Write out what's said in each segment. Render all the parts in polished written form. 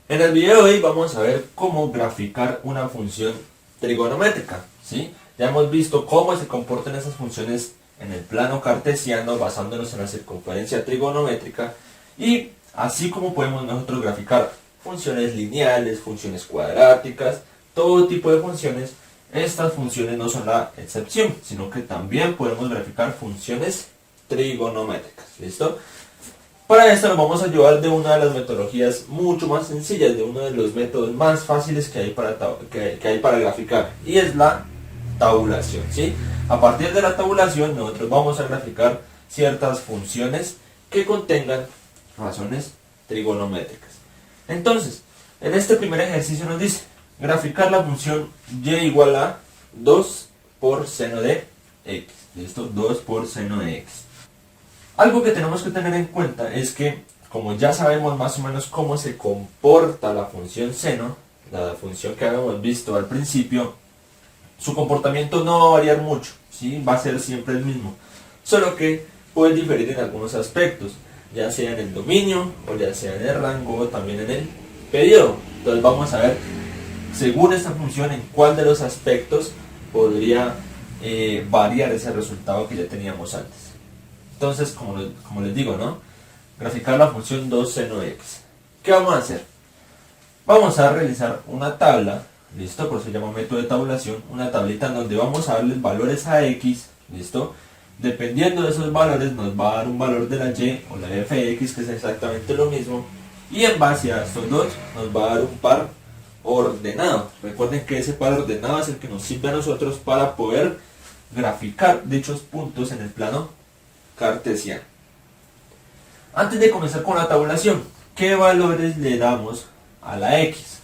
En el video de hoy vamos a ver cómo graficar una función trigonométrica, ¿sí? Ya hemos visto cómo se comportan esas funciones en el plano cartesiano basándonos en la circunferencia trigonométrica y así como podemos nosotros graficar funciones lineales, funciones cuadráticas, todo tipo de funciones. Estas funciones no son la excepción, sino que también podemos graficar funciones trigonométricas, ¿listo? Para esto nos vamos a ayudar de una de las metodologías mucho más sencillas, de uno de los métodos más fáciles que hay para graficar, y es la tabulación, ¿sí? A partir de la tabulación nosotros vamos a graficar ciertas funciones que contengan razones trigonométricas. Entonces, en este primer ejercicio nos dice graficar la función y igual a 2 por seno de x. ¿Listo? 2 por seno de x. Algo que tenemos que tener en cuenta es que, como ya sabemos más o menos cómo se comporta la función seno, la función que habíamos visto al principio, su comportamiento no va a variar mucho, ¿sí? Va a ser siempre el mismo. Solo que puede diferir en algunos aspectos, ya sea en el dominio, o ya sea en el rango, o también en el periodo. Entonces vamos a ver, según esta función, en cuál de los aspectos podría variar ese resultado que ya teníamos antes. Entonces, como les digo, ¿no? Graficar la función 2 seno de x. ¿Qué vamos a hacer? Vamos a realizar una tabla, ¿listo? Por eso se llama método de tabulación, una tablita en donde vamos a darle valores a x, ¿listo? Dependiendo de esos valores nos va a dar un valor de la y o la f de x, que es exactamente lo mismo, y en base a estos dos nos va a dar un par ordenado. Recuerden que ese par ordenado es el que nos sirve a nosotros para poder graficar dichos puntos en el plano cartesiano. Antes de comenzar con la tabulación, ¿qué valores le damos a la x?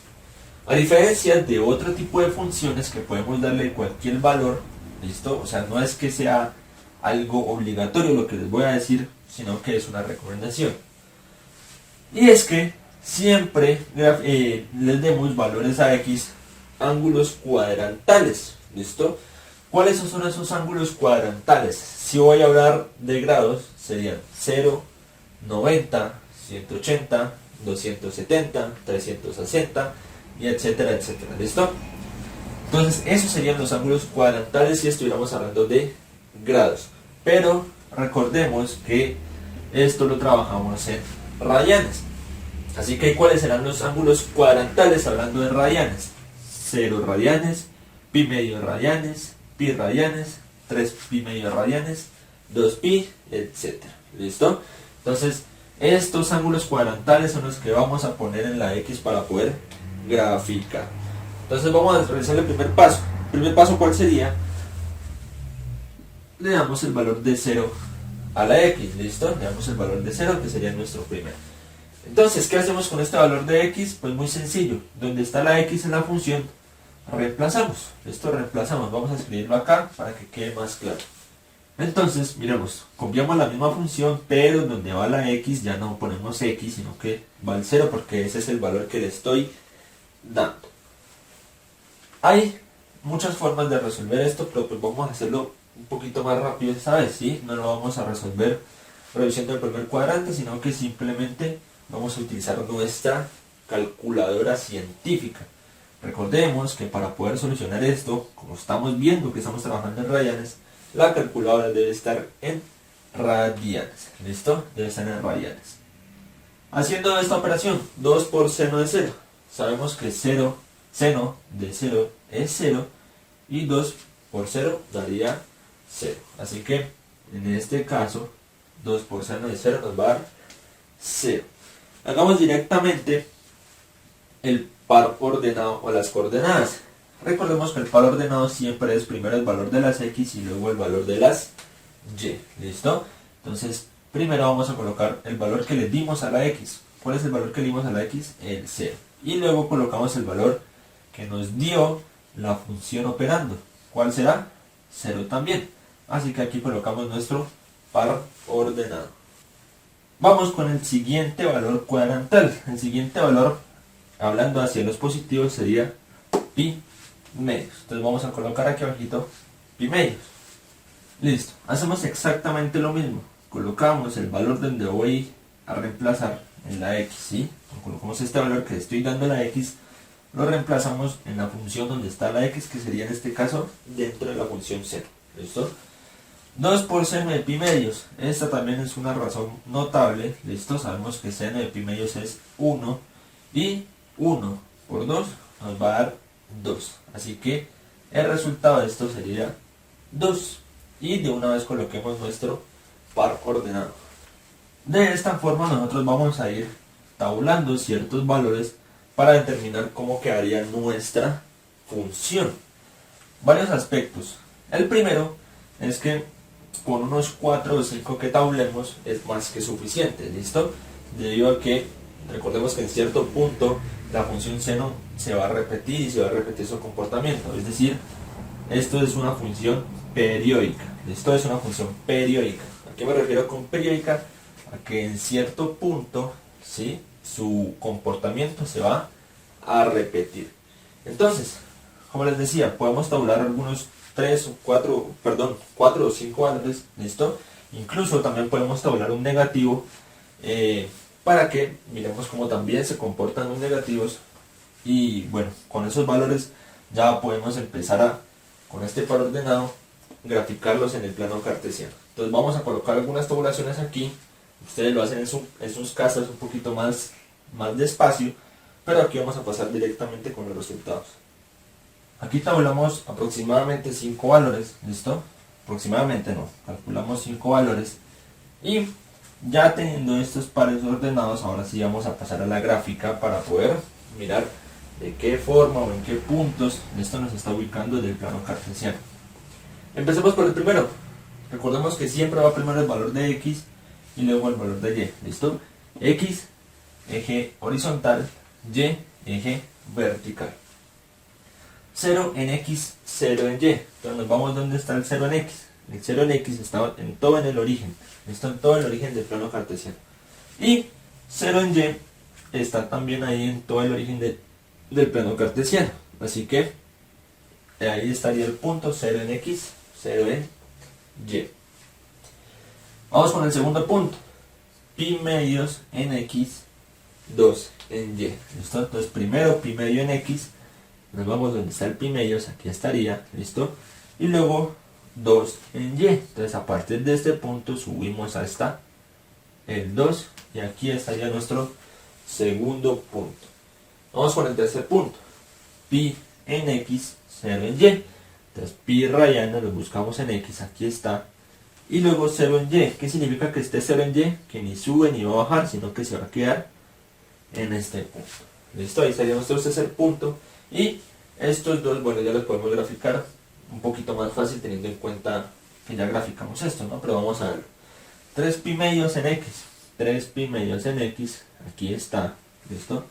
A diferencia de otro tipo de funciones que podemos darle cualquier valor, ¿listo? O sea, no es que sea algo obligatorio lo que les voy a decir, sino que es una recomendación. Y es que siempre les demos valores a x ángulos cuadrantales, ¿listo? ¿Cuáles son esos ángulos cuadrantales? Si voy a hablar de grados, serían 0, 90, 180, 270, 360, y etcétera, etcétera. ¿Listo? Entonces, esos serían los ángulos cuadrantales si estuviéramos hablando de grados. Pero recordemos que esto lo trabajamos en radianes. Así que, ¿cuáles serán los ángulos cuadrantales hablando de radianes? 0 radianes, pi medio radianes, pi radianes, 3 pi medio radianes, 2 pi, etc. ¿Listo? Entonces, estos ángulos cuadrantales son los que vamos a poner en la x para poder graficar. Entonces vamos a realizar el primer paso. El primer paso, ¿cuál sería? Le damos el valor de 0 a la x, ¿listo? Le damos el valor de 0, que sería nuestro primero. Entonces, ¿qué hacemos con este valor de x? Pues muy sencillo. Donde está la x en la función, reemplazamos. Esto reemplazamos. Vamos a escribirlo acá para que quede más claro. Entonces, miremos, copiamos la misma función, pero donde va la x ya no ponemos x, sino que va al 0 porque ese es el valor que le estoy dando. Hay muchas formas de resolver esto, pero pues vamos a hacerlo un poquito más rápido esta vez, ¿sí? No lo vamos a resolver reduciendo el primer cuadrante, sino que simplemente vamos a utilizar nuestra calculadora científica. Recordemos que para poder solucionar esto, como estamos viendo que estamos trabajando en radianes, la calculadora debe estar en radianes. ¿Listo? Debe estar en radianes. Haciendo esta operación, 2 por seno de 0. Sabemos que seno de 0 es 0 y 2 por 0 daría 0. Así que en este caso, 2 por seno de 0 nos va a dar 0. Hagamos directamente el par ordenado o las coordenadas. Recordemos que el par ordenado siempre es primero el valor de las x y luego el valor de las y. ¿Listo? Entonces, primero vamos a colocar el valor que le dimos a la x. ¿Cuál es el valor que le dimos a la x? El 0. Y luego colocamos el valor que nos dio la función operando. ¿Cuál será? 0 también. Así que aquí colocamos nuestro par ordenado. Vamos con el siguiente valor cuadrantal. El siguiente valor, hablando hacia los positivos, sería pi medios. Entonces vamos a colocar aquí abajito pi medios. Listo. Hacemos exactamente lo mismo. Colocamos el valor donde voy a reemplazar en la x, ¿sí? Colocamos este valor que estoy dando a la x, lo reemplazamos en la función donde está la x, que sería en este caso dentro de la función 0. ¿Listo? 2 por seno de pi medios. Esta también es una razón notable. ¿Listo? Sabemos que seno de pi medios es 1 y 1 por 2 nos va a dar 2. Así que el resultado de esto sería 2. Y de una vez coloquemos nuestro par ordenado. De esta forma nosotros vamos a ir tabulando ciertos valores para determinar cómo quedaría nuestra función. Varios aspectos. El primero es que con unos 4 o 5 que tabulemos es más que suficiente, ¿listo? Debido a que recordemos que en cierto punto la función seno se va a repetir y se va a repetir su comportamiento, es decir, esto es una función periódica. Esto es una función periódica. ¿A qué me refiero con periódica? A que en cierto punto, ¿sí?, su comportamiento se va a repetir. Entonces, como les decía, podemos tabular algunos 4 o 5 valores, ¿listo? Incluso también podemos tabular un negativo para que miremos cómo también se comportan los negativos. Y bueno, con esos valores ya podemos empezar con este par ordenado, graficarlos en el plano cartesiano. Entonces vamos a colocar algunas tabulaciones aquí. Ustedes lo hacen en sus casas un poquito más despacio, pero aquí vamos a pasar directamente con los resultados. Aquí tabulamos aproximadamente 5 valores, ¿listo? Aproximadamente no, calculamos 5 valores. Y ya teniendo estos pares ordenados, ahora sí vamos a pasar a la gráfica para poder mirar de qué forma o en qué puntos esto nos está ubicando del plano cartesiano. Empecemos por el primero. Recordemos que siempre va primero el valor de x y luego el valor de y, ¿listo? X, eje horizontal, y, eje vertical. 0 en x, 0 en y. Entonces nos vamos donde está el 0 en x. El 0 en x está en todo en el origen. Está en todo el origen del plano cartesiano. Y 0 en y está también ahí en todo el origen del plano cartesiano. Así que ahí estaría el punto 0 en x, 0 en y. Vamos con el segundo punto. Pi medios en x, 2 en y. ¿Listo? Entonces primero pi medio en x. Nos vamos donde está el pi medios, aquí estaría, ¿listo? Y luego 2 en y. Entonces a partir de este punto subimos hasta el 2 y aquí estaría nuestro segundo punto. Vamos con el tercer punto. Pi en x, 0 en y. Entonces pi rayano lo buscamos en x, aquí está. Y luego 0 en y. ¿Qué significa que esté 0 en y? Que ni sube ni va a bajar, sino que se va a quedar en este punto. ¿Listo? Ahí estaría nuestro tercer punto. Y estos dos, bueno, ya los podemos graficar un poquito más fácil teniendo en cuenta que ya graficamos esto, ¿no? Pero vamos a verlo. 3 pi medios en x. 3 pi medios en x, aquí está, ¿listo?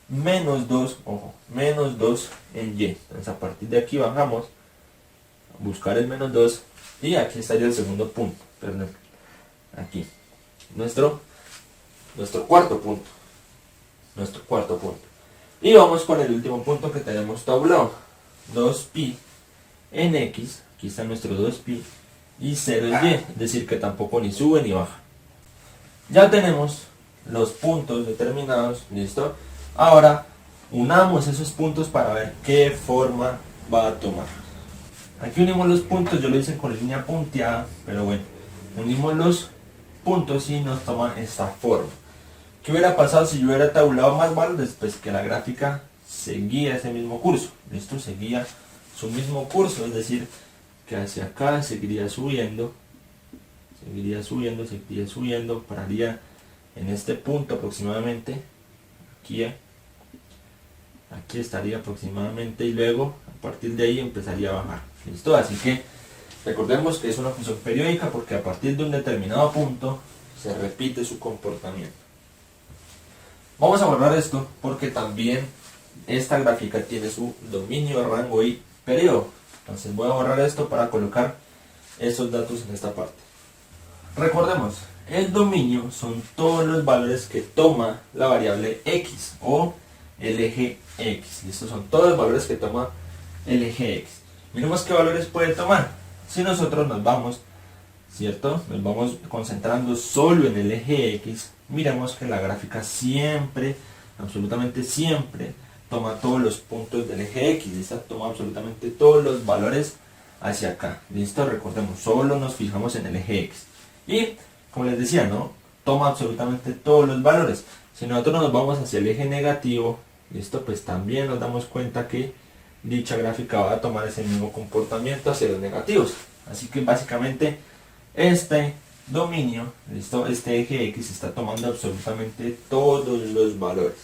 Menos 2, ojo, menos 2 en y. Entonces a partir de aquí bajamos a buscar el menos 2 y aquí estaría el segundo punto, perdón. Aquí. Nuestro cuarto punto. Nuestro cuarto punto. Y vamos con el último punto que tenemos tabulado. 2pi en x, aquí está nuestro 2pi, y 0 en y, es decir que tampoco ni sube ni baja. Ya tenemos los puntos determinados, ¿listo? Ahora unamos esos puntos para ver qué forma va a tomar. Aquí unimos los puntos, yo lo hice con línea punteada, pero bueno, unimos los puntos y nos toma esta forma. ¿Qué hubiera pasado si yo hubiera tabulado más valores? Pues que la gráfica seguía ese mismo curso, ¿listo? Seguía su mismo curso, es decir, que hacia acá seguiría subiendo, pararía en este punto aproximadamente, aquí estaría aproximadamente y luego a partir de ahí empezaría a bajar, ¿listo? Así que recordemos que es una función periódica porque a partir de un determinado punto se repite su comportamiento. Vamos a borrar esto porque también esta gráfica tiene su dominio, rango y periodo. Entonces voy a borrar esto para colocar esos datos en esta parte. Recordemos, el dominio son todos los valores que toma la variable x o el eje x. Estos son todos los valores que toma el eje x. Miremos qué valores puede tomar. Si nosotros nos vamos, ¿cierto? Nos vamos concentrando solo en el eje x, miremos que la gráfica siempre, absolutamente siempre, toma todos los puntos del eje X. Esta toma absolutamente todos los valores hacia acá. Listo, recordemos, solo nos fijamos en el eje X. Y, como les decía, ¿no? Toma absolutamente todos los valores. Si nosotros nos vamos hacia el eje negativo, listo, pues también nos damos cuenta que dicha gráfica va a tomar ese mismo comportamiento hacia los negativos. Así que básicamente este dominio, listo, este eje X está tomando absolutamente todos los valores.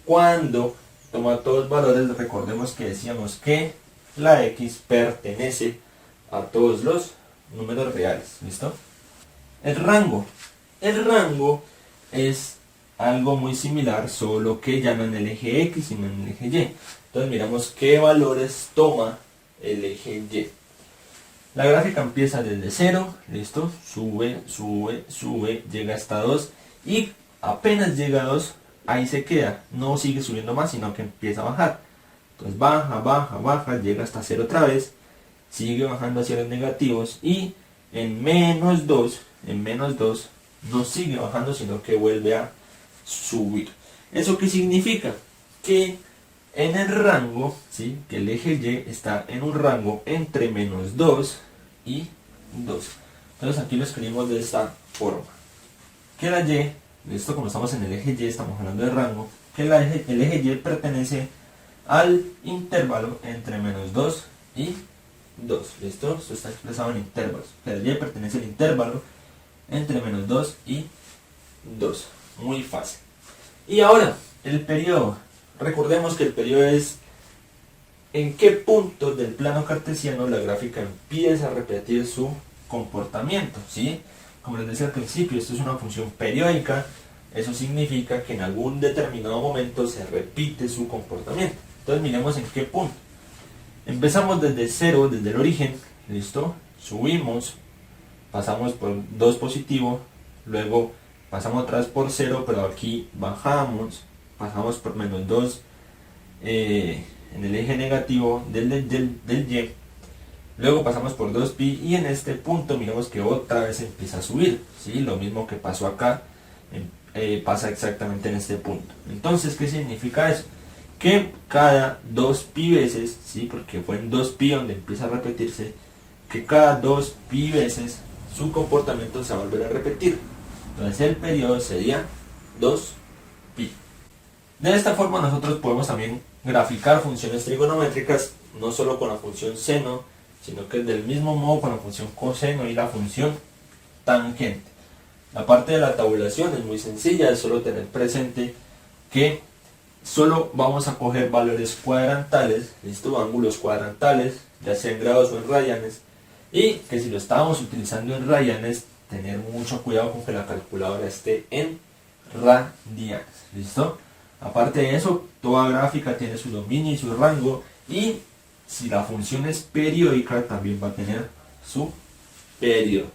Cuando toma todos los valores, recordemos que decíamos que la X pertenece a todos los números reales. ¿Listo? El rango es algo muy similar, solo que ya no en el eje X, sino en el eje Y. Entonces miramos qué valores toma el eje Y. La gráfica empieza desde 0, listo, sube, sube, sube, llega hasta 2 y apenas llega a 2, ahí se queda, no sigue subiendo más, sino que empieza a bajar. Entonces baja, baja, baja, llega hasta 0 otra vez, sigue bajando hacia los negativos y en menos 2 no sigue bajando, sino que vuelve a subir. ¿Eso qué significa? Que en el rango, ¿sí? Que el eje Y está en un rango entre menos 2 y 2. Entonces aquí lo escribimos de esta forma. Que la Y, esto como estamos en el eje Y, estamos hablando de rango, que el eje Y pertenece al intervalo entre menos 2 y 2. ¿Listo? Esto está expresado en intervalos. Que el Y pertenece al intervalo entre menos 2 y 2. Muy fácil. Y ahora, el periodo. Recordemos que el periodo es en qué punto del plano cartesiano la gráfica empieza a repetir su comportamiento, ¿sí? Como les decía al principio, esto es una función periódica. Eso significa que en algún determinado momento se repite su comportamiento. Entonces miremos en qué punto. Empezamos desde 0, desde el origen, ¿listo? Subimos, pasamos por 2 positivo, luego pasamos otra vez por 0, pero aquí bajamos, pasamos por menos 2 en el eje negativo del Y, luego pasamos por 2pi y en este punto miramos que otra vez empieza a subir, ¿sí? Lo mismo que pasó acá, pasa exactamente en este punto. Entonces, ¿qué significa eso? Que cada 2pi veces, ¿sí? Porque fue en 2pi donde empieza a repetirse, que cada 2pi veces su comportamiento se va a volver a repetir. Entonces el periodo sería 2pi. De esta forma nosotros podemos también graficar funciones trigonométricas, no solo con la función seno, sino que del mismo modo con la función coseno y la función tangente. La parte de la tabulación es muy sencilla, es solo tener presente que solo vamos a coger valores cuadrantales, listo, ángulos cuadrantales, ya sea en grados o en radianes, y que si lo estábamos utilizando en radianes, tener mucho cuidado con que la calculadora esté en radianes, listo. Aparte de eso, toda gráfica tiene su dominio y su rango, y si la función es periódica también va a tener su periodo.